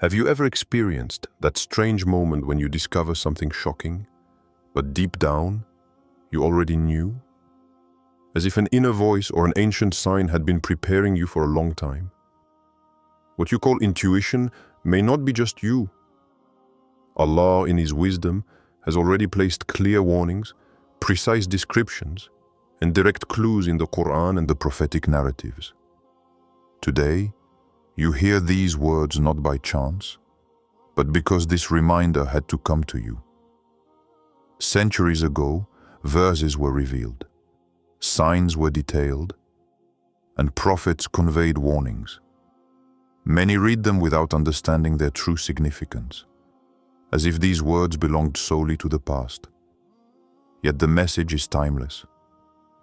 Have you ever experienced that strange moment when you discover something shocking, but deep down, you already knew? As if an inner voice or an ancient sign had been preparing you for a long time. What you call intuition may not be just you. Allah, in His wisdom, has already placed clear warnings, precise descriptions, and direct clues in the Quran and the prophetic narratives. Today, you hear these words not by chance, but because this reminder had to come to you. Centuries ago, verses were revealed, signs were detailed, and prophets conveyed warnings. Many read them without understanding their true significance, as if these words belonged solely to the past. Yet the message is timeless,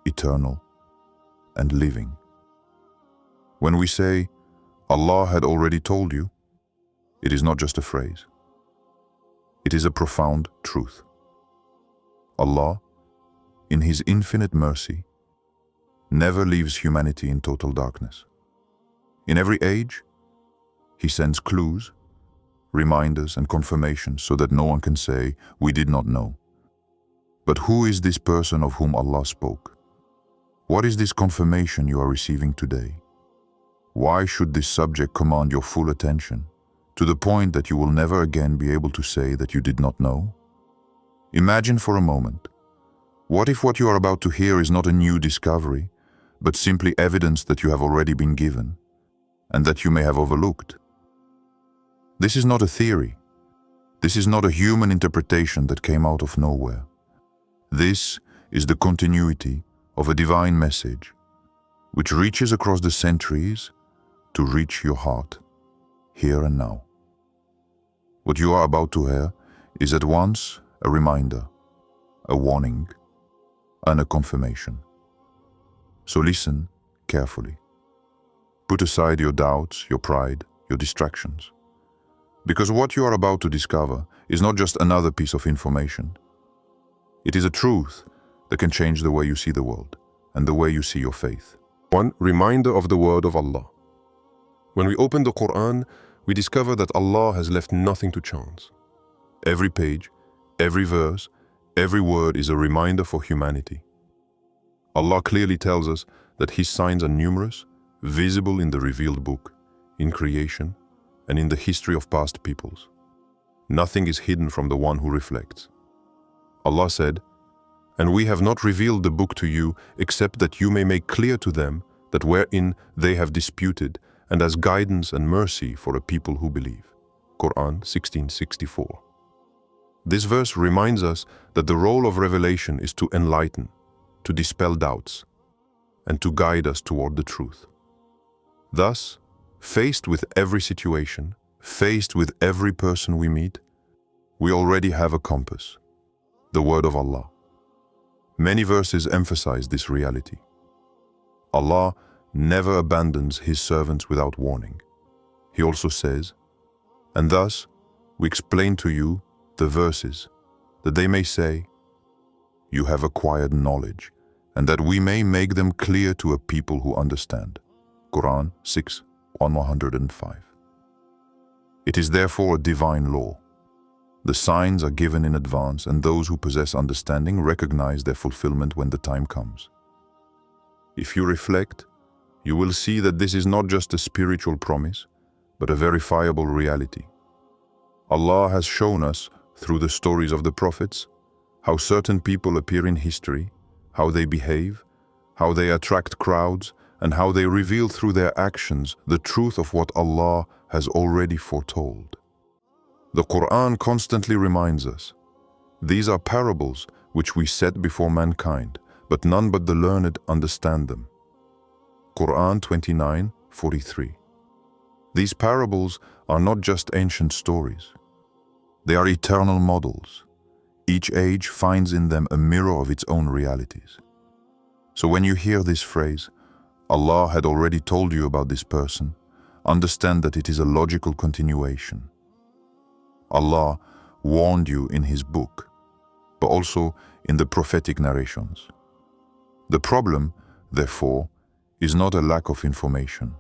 eternal, and living. When we say, Allah had already told you, it is not just a phrase. It is a profound truth. Allah, in His infinite mercy, never leaves humanity in total darkness. In every age, He sends clues, reminders, and confirmations so that no one can say, "We did not know." But who is this person of whom Allah spoke? What is this confirmation you are receiving today? Why should this subject command your full attention, to the point that you will never again be able to say that you did not know? Imagine for a moment, what if what you are about to hear is not a new discovery, but simply evidence that you have already been given, and that you may have overlooked? This is not a theory. This is not a human interpretation that came out of nowhere. This is the continuity of a divine message, which reaches across the centuries to reach your heart, here and now. What you are about to hear is at once a reminder, a warning, and a confirmation. So listen carefully. Put aside your doubts, your pride, your distractions. Because what you are about to discover is not just another piece of information. It is a truth that can change the way you see the world and the way you see your faith. One reminder of the word of Allah. When we open the Quran, we discover that Allah has left nothing to chance. Every page, every verse, every word is a reminder for humanity. Allah clearly tells us that His signs are numerous, visible in the revealed book, in creation, and in the history of past peoples. Nothing is hidden from the one who reflects. Allah said, "And we have not revealed the book to you except that you may make clear to them that wherein they have disputed, and as guidance and mercy for a people who believe." Quran 16:64. This verse reminds us that the role of revelation is to enlighten, to dispel doubts, and to guide us toward the truth. Thus, faced with every situation, faced with every person we meet, we already have a compass, the word of Allah. Many verses emphasize this reality. Allah never abandons His servants without warning. He also says, "And thus we explain to you the verses, that they may say, you have acquired knowledge, and that we may make them clear to a people who understand." Quran 6:105. It is therefore a divine law. The signs are given in advance, and those who possess understanding recognize their fulfillment when the time comes. If you reflect, you will see that this is not just a spiritual promise, but a verifiable reality. Allah has shown us, through the stories of the prophets, how certain people appear in history, how they behave, how they attract crowds, and how they reveal through their actions the truth of what Allah has already foretold. The Quran constantly reminds us, these are parables which we set before mankind, but none but the learned understand them. Quran 29:43. These parables are not just ancient stories. They are eternal models. Each age finds in them a mirror of its own realities. So when you hear this phrase, Allah had already told you about this person, understand that it is a logical continuation. Allah warned you in His book, but also in the prophetic narrations. The problem, therefore, is not a lack of information.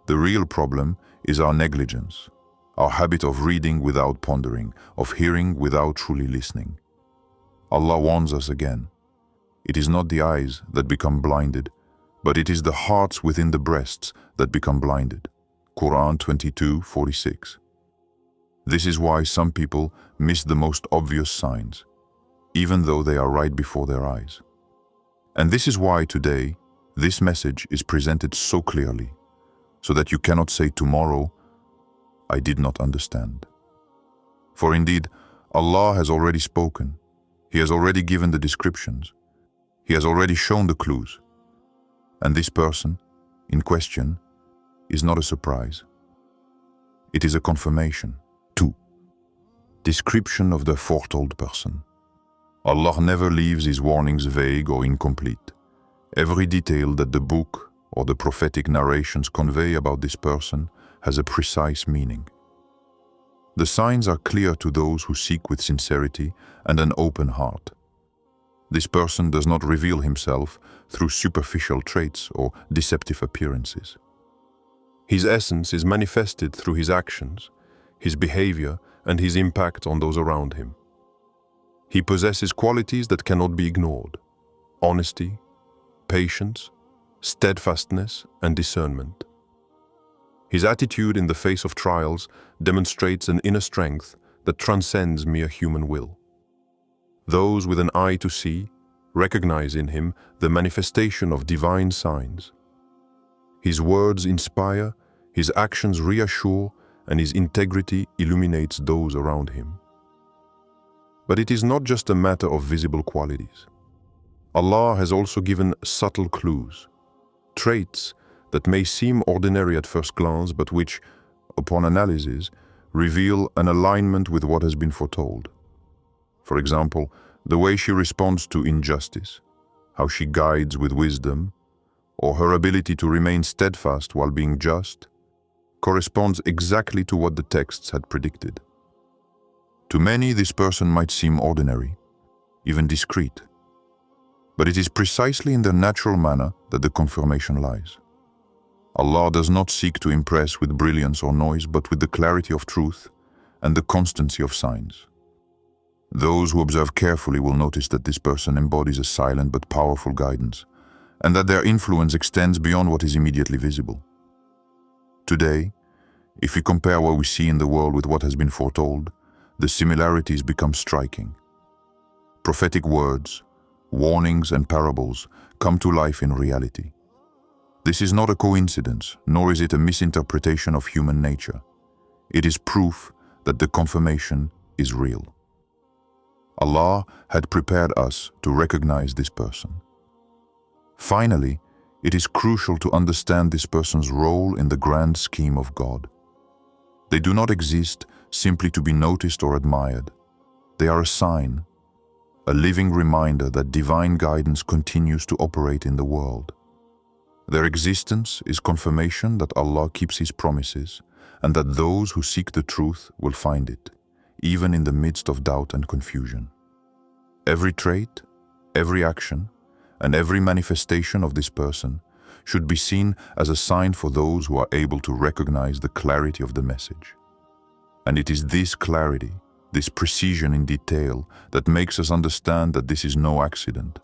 The real problem is our negligence, our habit of reading without pondering, of hearing without truly listening. Allah warns us again. It is not the eyes that become blinded, but it is the hearts within the breasts that become blinded. Quran 22:46. This is why some people miss the most obvious signs, even though they are right before their eyes. And this is why today, this message is presented so clearly, so that you cannot say tomorrow, I did not understand. For indeed, Allah has already spoken. He has already given the descriptions. He has already shown the clues. And this person, in question, is not a surprise. It is a confirmation. 2. Description of the foretold person. Allah never leaves His warnings vague or incomplete. Every detail that the book or the prophetic narrations convey about this person has a precise meaning. The signs are clear to those who seek with sincerity and an open heart. This person does not reveal himself through superficial traits or deceptive appearances. His essence is manifested through his actions, his behavior, and his impact on those around him. He possesses qualities that cannot be ignored: honesty, patience, steadfastness, and discernment. His attitude in the face of trials demonstrates an inner strength that transcends mere human will. Those with an eye to see recognize in him the manifestation of divine signs. His words inspire, his actions reassure, and his integrity illuminates those around him. But it is not just a matter of visible qualities. Allah has also given subtle clues, traits that may seem ordinary at first glance, but which, upon analysis, reveal an alignment with what has been foretold. For example, the way she responds to injustice, how she guides with wisdom, or her ability to remain steadfast while being just, corresponds exactly to what the texts had predicted. To many, this person might seem ordinary, even discreet. But it is precisely in their natural manner that the confirmation lies. Allah does not seek to impress with brilliance or noise, but with the clarity of truth and the constancy of signs. Those who observe carefully will notice that this person embodies a silent but powerful guidance, and that their influence extends beyond what is immediately visible. Today, if we compare what we see in the world with what has been foretold, the similarities become striking. Prophetic words, warnings, and parables come to life in reality. This is not a coincidence, nor is it a misinterpretation of human nature. It is proof that the confirmation is real. Allah had prepared us to recognize this person. Finally, it is crucial to understand this person's role in the grand scheme of God. They do not exist simply to be noticed or admired. They are a sign, a living reminder that divine guidance continues to operate in the world. Their existence is confirmation that Allah keeps His promises and that those who seek the truth will find it, even in the midst of doubt and confusion. Every trait, every action, and every manifestation of this person should be seen as a sign for those who are able to recognize the clarity of the message. And it is this clarity, this precision in detail, that makes us understand that this is no accident.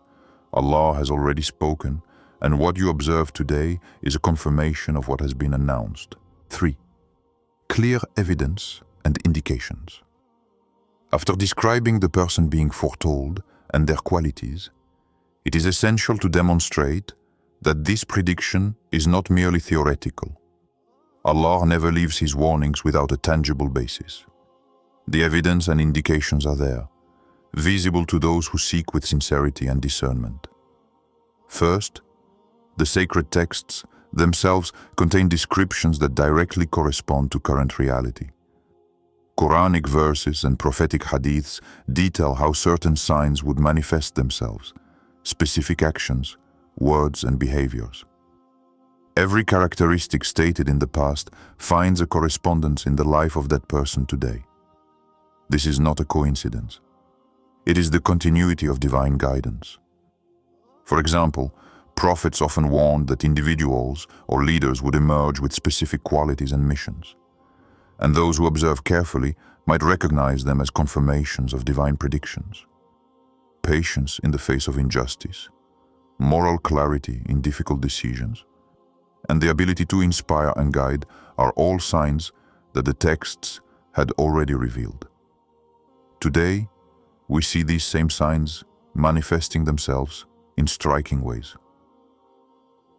Allah has already spoken, and what you observe today is a confirmation of what has been announced. 3. Clear evidence and indications. After describing the person being foretold and their qualities, it is essential to demonstrate that this prediction is not merely theoretical. Allah never leaves His warnings without a tangible basis. The evidence and indications are there, visible to those who seek with sincerity and discernment. First, the sacred texts themselves contain descriptions that directly correspond to current reality. Quranic verses and prophetic hadiths detail how certain signs would manifest themselves, specific actions, words, and behaviors. Every characteristic stated in the past finds a correspondence in the life of that person today. This is not a coincidence. It is the continuity of divine guidance. For example, prophets often warned that individuals or leaders would emerge with specific qualities and missions. and those who observe carefully might recognize them as confirmations of divine predictions. Patience in the face of injustice, moral clarity in difficult decisions, and the ability to inspire and guide are all signs that the texts had already revealed. Today, we see these same signs manifesting themselves in striking ways.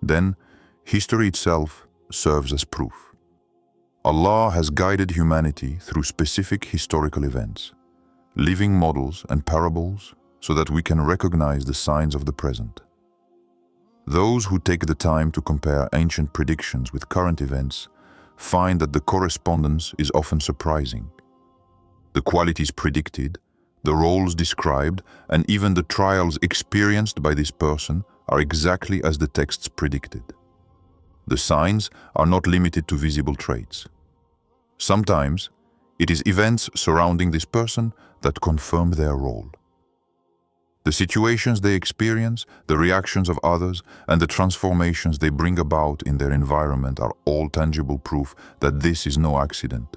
Then, history itself serves as proof. Allah has guided humanity through specific historical events, living models and parables so that we can recognize the signs of the present. Those who take the time to compare ancient predictions with current events find that the correspondence is often surprising. The qualities predicted, the roles described, and even the trials experienced by this person are exactly as the texts predicted. The signs are not limited to visible traits. Sometimes, it is events surrounding this person that confirm their role. The situations they experience, the reactions of others, and the transformations they bring about in their environment are all tangible proof that this is no accident.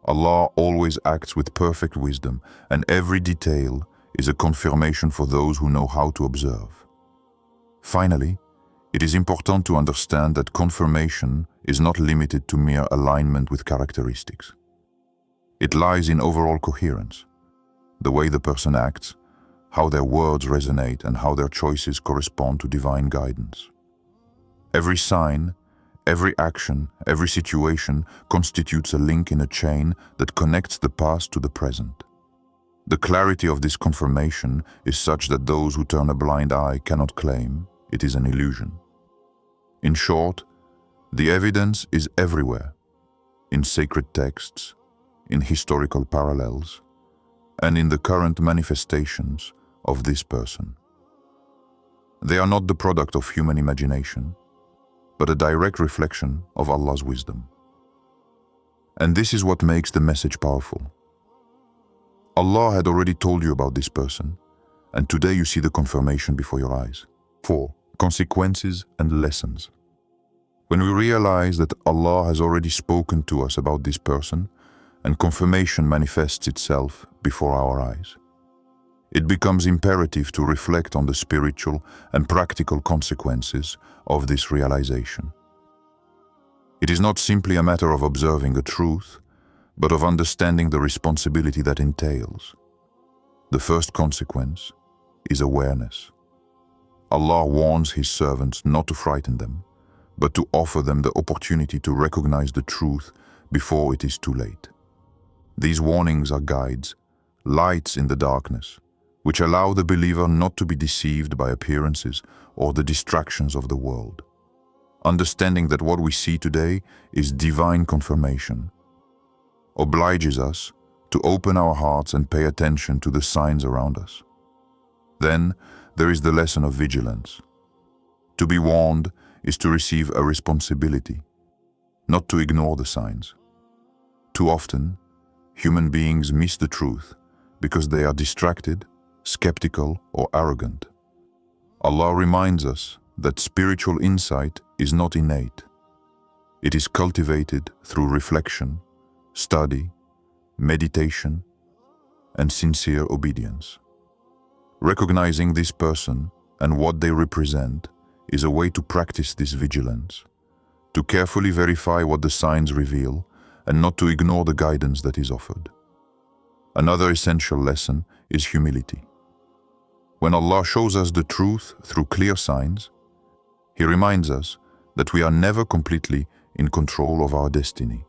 Allah always acts with perfect wisdom, and every detail is a confirmation for those who know how to observe. Finally, it is important to understand that confirmation is not limited to mere alignment with characteristics. It lies in overall coherence, the way the person acts, how their words resonate, and how their choices correspond to divine guidance. Every sign, every action, every situation constitutes a link in a chain that connects the past to the present. The clarity of this confirmation is such that those who turn a blind eye cannot claim it is an illusion. In short, the evidence is everywhere, in sacred texts, in historical parallels, and in the current manifestations of this person. They are not the product of human imagination, but a direct reflection of Allah's wisdom. And this is what makes the message powerful. Allah had already told you about this person, and today you see the confirmation before your eyes. 4. Consequences and lessons. When we realize that Allah has already spoken to us about this person, and confirmation manifests itself before our eyes, it becomes imperative to reflect on the spiritual and practical consequences of this realization. It is not simply a matter of observing a truth, but of understanding the responsibility that entails. The first consequence is awareness. Allah warns His servants not to frighten them, but to offer them the opportunity to recognize the truth before it is too late. These warnings are guides, lights in the darkness, which allow the believer not to be deceived by appearances or the distractions of the world. Understanding that what we see today is divine confirmation obliges us to open our hearts and pay attention to the signs around us. Then there is the lesson of vigilance. To be warned is to receive a responsibility, not to ignore the signs. Too often, human beings miss the truth because they are distracted, skeptical, or arrogant. Allah reminds us that spiritual insight is not innate. It is cultivated through reflection, study, meditation, and sincere obedience. Recognizing this person and what they represent is a way to practice this vigilance, to carefully verify what the signs reveal and not to ignore the guidance that is offered. Another essential lesson is humility. When Allah shows us the truth through clear signs, He reminds us that we are never completely in control of our destiny.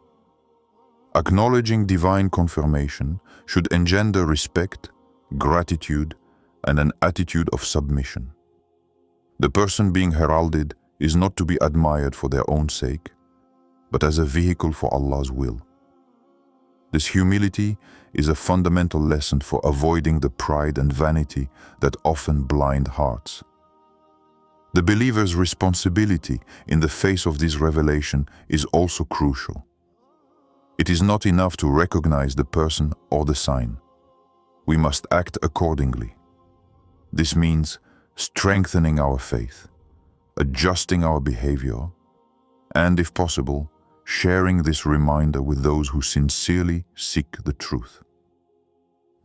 Acknowledging divine confirmation should engender respect, gratitude, and an attitude of submission. The person being heralded is not to be admired for their own sake, but as a vehicle for Allah's will. This humility is a fundamental lesson for avoiding the pride and vanity that often blind hearts. The believer's responsibility in the face of this revelation is also crucial. It is not enough to recognize the person or the sign. We must act accordingly. This means strengthening our faith, adjusting our behavior, and, if possible, sharing this reminder with those who sincerely seek the truth.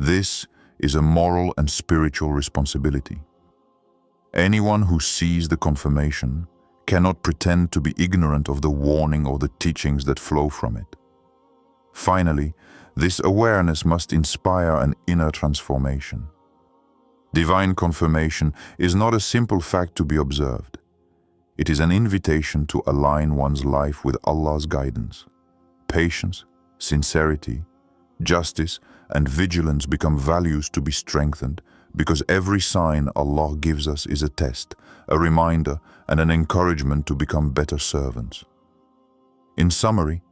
This is a moral and spiritual responsibility. Anyone who sees the confirmation cannot pretend to be ignorant of the warning or the teachings that flow from it. Finally, this awareness must inspire an inner transformation. Divine confirmation is not a simple fact to be observed. It is an invitation to align one's life with Allah's guidance. Patience, sincerity, justice, and vigilance become values to be strengthened because every sign Allah gives us is a test, a reminder, and an encouragement to become better servants. In summary,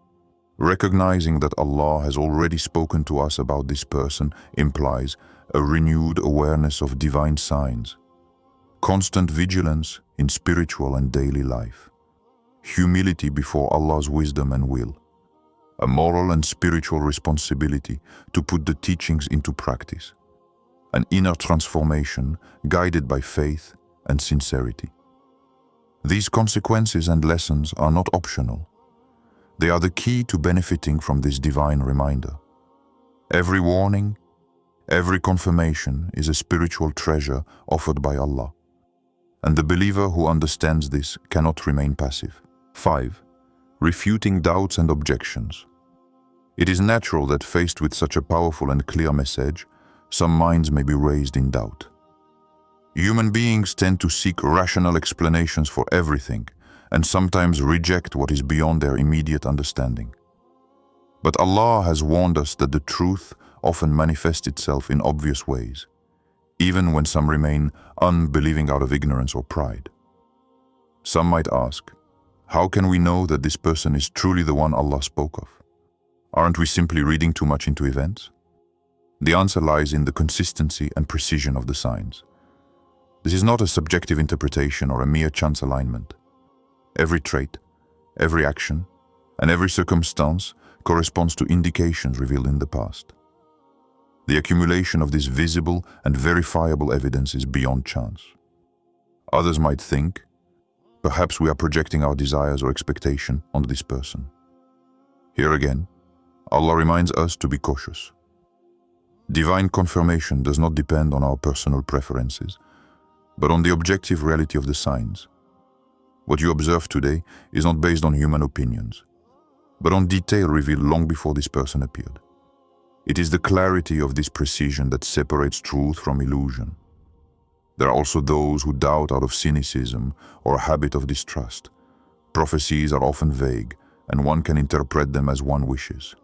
recognizing that Allah has already spoken to us about this person implies a renewed awareness of divine signs, constant vigilance in spiritual and daily life, humility before Allah's wisdom and will, a moral and spiritual responsibility to put the teachings into practice, an inner transformation guided by faith and sincerity. These consequences and lessons are not optional. They are the key to benefiting from this divine reminder. Every warning, every confirmation is a spiritual treasure offered by Allah, and the believer who understands this cannot remain passive. 5. Refuting doubts and objections. It is natural that faced with such a powerful and clear message, some minds may be raised in doubt. Human beings tend to seek rational explanations for everything and sometimes reject what is beyond their immediate understanding. But Allah has warned us that the truth often manifests itself in obvious ways, even when some remain unbelieving out of ignorance or pride. Some might ask, how can we know that this person is truly the one Allah spoke of? Aren't we simply reading too much into events? The answer lies in the consistency and precision of the signs. This is not a subjective interpretation or a mere chance alignment. Every trait, every action, and every circumstance corresponds to indications revealed in the past. The accumulation of this visible and verifiable evidence is beyond chance. Others might think, perhaps we are projecting our desires or expectation onto this person. Here again, Allah reminds us to be cautious. Divine confirmation does not depend on our personal preferences, but on the objective reality of the signs. What you observe today is not based on human opinions, but on detail revealed long before this person appeared. It is the clarity of this precision that separates truth from illusion. There are also those who doubt out of cynicism or a habit of distrust. Prophecies are often vague, and one can interpret them as one wishes.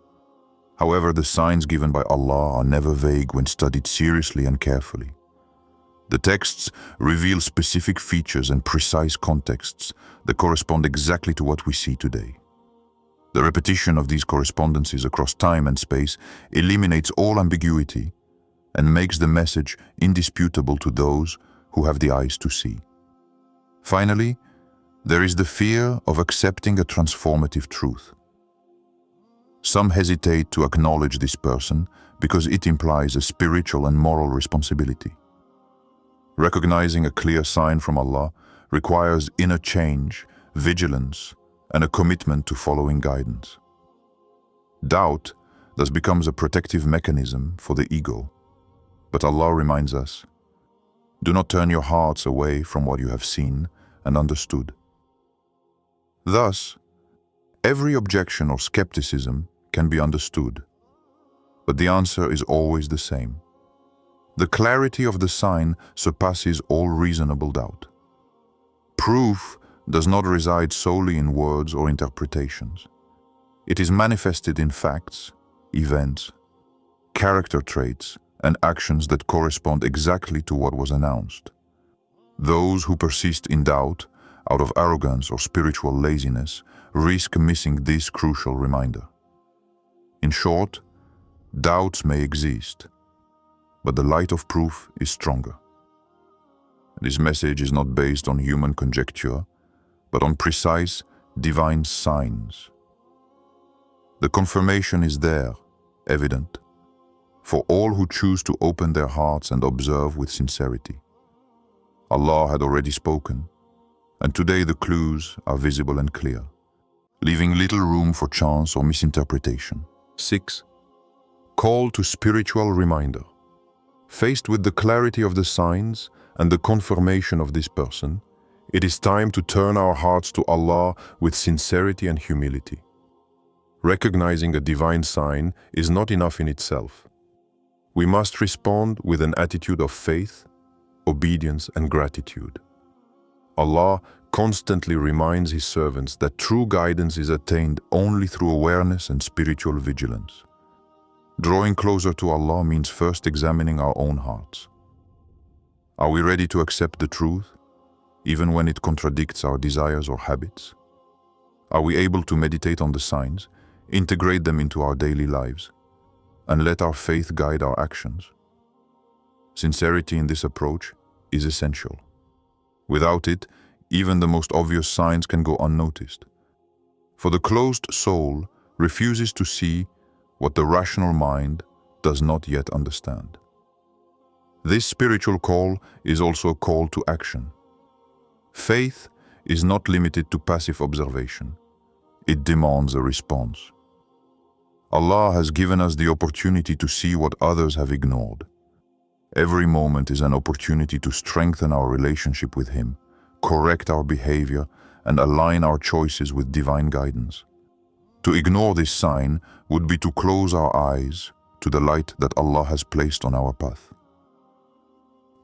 However, the signs given by Allah are never vague when studied seriously and carefully. The texts reveal specific features and precise contexts that correspond exactly to what we see today. The repetition of these correspondences across time and space eliminates all ambiguity and makes the message indisputable to those who have the eyes to see. Finally, there is the fear of accepting a transformative truth. Some hesitate to acknowledge this person because it implies a spiritual and moral responsibility. Recognizing a clear sign from Allah requires inner change, vigilance, and a commitment to following guidance. Doubt thus becomes a protective mechanism for the ego. But Allah reminds us, do not turn your hearts away from what you have seen and understood. Thus, every objection or skepticism can be understood, but the answer is always the same. The clarity of the sign surpasses all reasonable doubt. Proof does not reside solely in words or interpretations. It is manifested in facts, events, character traits, and actions that correspond exactly to what was announced. Those who persist in doubt, out of arrogance or spiritual laziness, risk missing this crucial reminder. In short, doubts may exist, but the light of proof is stronger. This message is not based on human conjecture, but on precise, divine signs. The confirmation is there, evident, for all who choose to open their hearts and observe with sincerity. Allah had already spoken, and today the clues are visible and clear. leaving little room for chance or misinterpretation. 6. Call to spiritual reminder. Faced with the clarity of the signs and the confirmation of this person, it is time to turn our hearts to Allah with sincerity and humility. Recognizing a divine sign is not enough in itself. We must respond with an attitude of faith, obedience, and gratitude. Allah constantly reminds His servants that true guidance is attained only through awareness and spiritual vigilance. Drawing closer to Allah means first examining our own hearts. Are we ready to accept the truth, even when it contradicts our desires or habits? Are we able to meditate on the signs, integrate them into our daily lives, and let our faith guide our actions? Sincerity in this approach is essential. Without it, even the most obvious signs can go unnoticed. For the closed soul refuses to see what the rational mind does not yet understand. This spiritual call is also a call to action. Faith is not limited to passive observation. It demands a response. Allah has given us the opportunity to see what others have ignored. Every moment is an opportunity to strengthen our relationship with Him, correct our behavior, and align our choices with divine guidance. To ignore this sign would be to close our eyes to the light that Allah has placed on our path.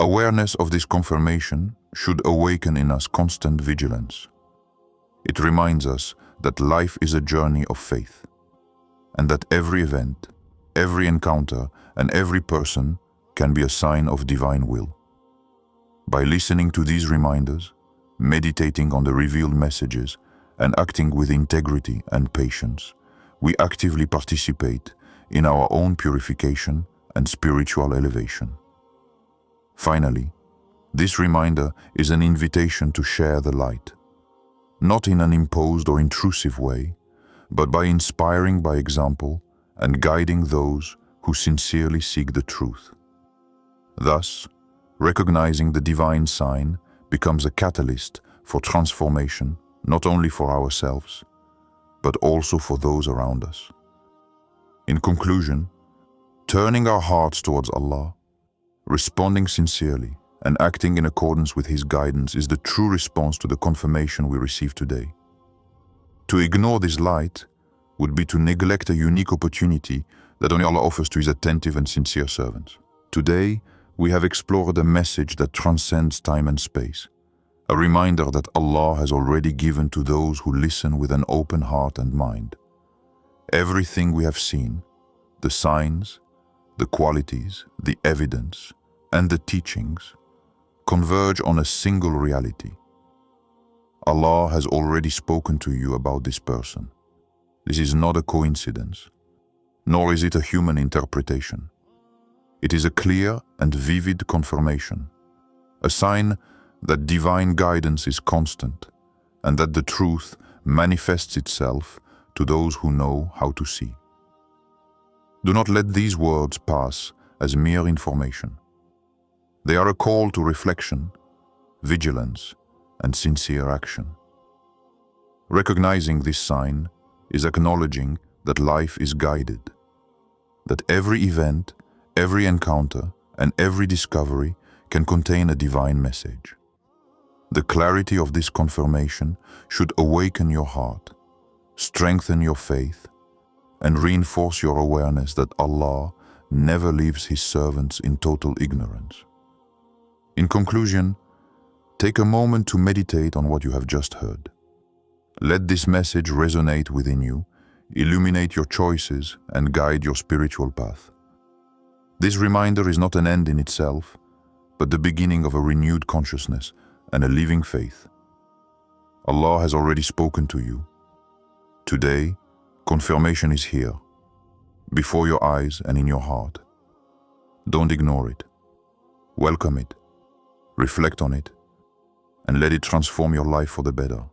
Awareness of this confirmation should awaken in us constant vigilance. It reminds us that life is a journey of faith, and that every event, every encounter, and every person can be a sign of divine will. By listening to these reminders, meditating on the revealed messages, and acting with integrity and patience, we actively participate in our own purification and spiritual elevation. Finally, this reminder is an invitation to share the light, not in an imposed or intrusive way, but by inspiring by example and guiding those who sincerely seek the truth. Thus, recognizing the divine sign becomes a catalyst for transformation, not only for ourselves, but also for those around us. In conclusion, turning our hearts towards Allah, responding sincerely, and acting in accordance with His guidance is the true response to the confirmation we receive today. To ignore this light would be to neglect a unique opportunity that only Allah offers to His attentive and sincere servants. Today, we have explored a message that transcends time and space, a reminder that Allah has already given to those who listen with an open heart and mind. Everything we have seen, the signs, the qualities, the evidence, and the teachings, converge on a single reality. Allah has already spoken to you about this person. This is not a coincidence, nor is it a human interpretation. It is a clear and vivid confirmation, a sign that divine guidance is constant and that the truth manifests itself to those who know how to see. Do not let these words pass as mere information. They are a call to reflection, vigilance, and sincere action. Recognizing this sign is acknowledging that life is guided, that every event, every encounter, and every discovery can contain a divine message. The clarity of this confirmation should awaken your heart, strengthen your faith, and reinforce your awareness that Allah never leaves His servants in total ignorance. In conclusion, take a moment to meditate on what you have just heard. Let this message resonate within you, illuminate your choices, and guide your spiritual path. This reminder is not an end in itself, but the beginning of a renewed consciousness and a living faith. Allah has already spoken to you. Today, confirmation is here, before your eyes and in your heart. Don't ignore it. Welcome it, reflect on it, and let it transform your life for the better.